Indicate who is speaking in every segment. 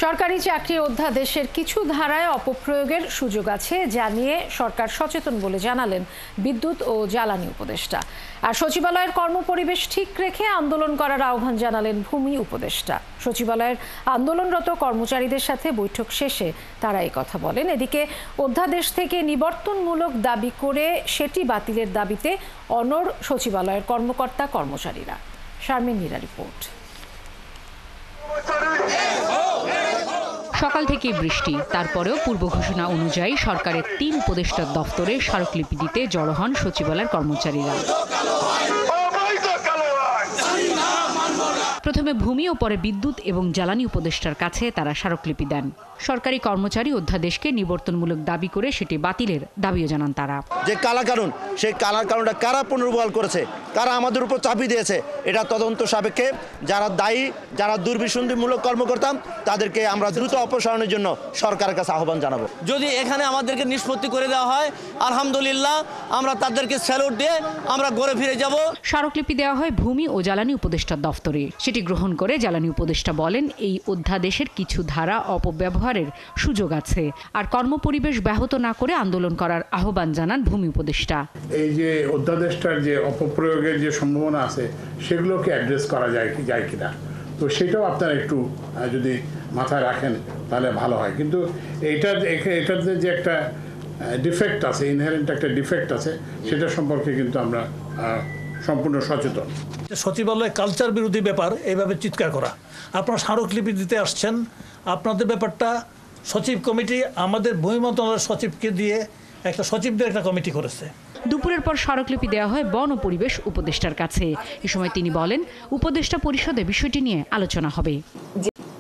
Speaker 1: সরকারি চাকরি অধ্যাদেশের কিছু ধারায় অপপ্রয়োগের সুযোগ আছে জানিয়ে সরকার সচেতন বলে জানালেন বিদ্যুৎ ও জ্বালানি উপদেষ্টা। আর সচিবালয়ের কর্মপরিবেশ ঠিক রেখে আন্দোলন করার আহ্বান জানালেন ভূমি উপদেষ্টা। সচিবালয়ের আন্দোলনরত কর্মচারীদের সাথে বৈঠক শেষে তারা এই কথা বলেন। এদিকে অধ্যাদেশ থেকে নিবর্তনমূলক দাবি করে সেটি বাতিলের দাবিতে অনড় সচিবালয়ের কর্মকর্তা কর্মচারীরা। শারমিন নীরা রিপোর্ট।
Speaker 2: সকাল থেকেই বৃষ্টি, তারপরেও পূর্ব ঘোষণা অনুযায়ী সরকারের ৩ উপদেষ্টার দফতরে স্মারকলিপি দিতে জড়ো হন সচিবালয়ের কর্মচারীরা। প্রথমে ভূমি ও পরে বিদ্যুৎ এবং জ্বালানি উপদেষ্টার কাছে তারা স্মারকলিপি দেন। সরকারি কর্মচারী অধ্যাদেশকে নিবর্তনমূলক দাবি করে সেটি বাতিলের দাবিও জানান তারা।
Speaker 3: যে কালাকানুন, সেই কালাকানুনটা কারা পুনর্বহাল করেছে, কারা আমাদের উপর চাপিয়ে দিয়েছে, এটা তদন্ত সাপেক্ষে যারা দায়ী, যারা দুর্বিসন্ধিমূলক কর্মকর্তা, তাদেরকে আমরা দ্রুত অপসারণের জন্য সরকারের কাছে আহ্বান জানাবো।
Speaker 4: যদি এখানে আমাদেরকে নিষ্পত্তি করে দেওয়া হয়, আলহামদুলিল্লাহ আমরা তাদেরকে স্যালুট দিয়ে আমরা ঘরে ফিরে যাব।
Speaker 2: স্মারকলিপি দেওয়া হয় ভূমি ও জ্বালানি উপদেষ্টার দফতরে। সেটি গ্রহণ করে জ্বালানি উপদেষ্টা বলেন, এই অধ্যাদেশের কিছু ধারা অপব্যবহারের সুযোগ আছে, আর কর্মপরিবেশ ব্যাহত না করে আন্দোলন করার আহ্বান জানান ভূমি উপদেষ্টা।
Speaker 5: এই যে অধ্যাদেশটার যে অপপ্রয়োগের যে সম্ভাবনা আছে, সেগুলোকে অ্যাড্রেস করা যায় কিনা, তো সেটাও আপনারা একটু যদি মাথায় রাখেন তাহলে ভালো হয়। কিন্তু এটাতে যে একটা ডিফেক্ট আছে, ইনহেরেন্ট একটা ডিফেক্ট আছে, সেটা সম্পর্কে কিন্তু আমরা সম্পূর্ণ সচেতন।
Speaker 6: সচিবালয় কালচার বিরোধী ব্যাপার এইভাবে চিৎকার করা, আপনারা স্মারকলিপি দিতে আসছেন, আপনাদের ব্যাপারটা সচিব কমিটি আমাদের ভূমি মন্ত্রণালয়ের সচিবকে দিয়ে একটা সচিবদের একটা কমিটি করেছে।
Speaker 2: দুপুরের পর স্মারকলিপি দেওয়া হয় বন ও পরিবেশ উপদেষ্টার কাছে। এ সময় তিনি বলেন, উপদেষ্টা পরিষদে বিষয়টি নিয়ে আলোচনা হবে।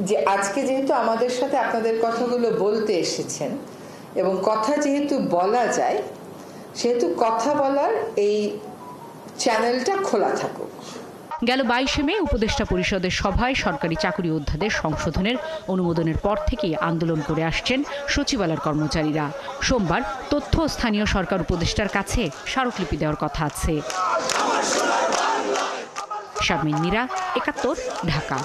Speaker 7: যে আজকে যেহেতু আমাদের সাথে আপনাদের কথাগুলো বলতে এসেছেন এবং কথা যেহেতু বলা যায়, সেহেতু কথা বলার এই চ্যানেলটা খোলা থাকুক।
Speaker 2: গেল 22 মে উপদেষ্টা পরিষদের সভায় সরকারি চাকরি অধ্যাদেশ সংশোধনের অনুমোদনের পর থেকেই আন্দোলন করে আসছেন সচিবালয়ের কর্মচারীরা। সোমবার তথ্য ও স্থানীয় সরকার উপদেষ্টার কাছে স্মারকলিপি দেওয়ার কথা আছে। শারমিন নীরা, ৭১, ঢাকা।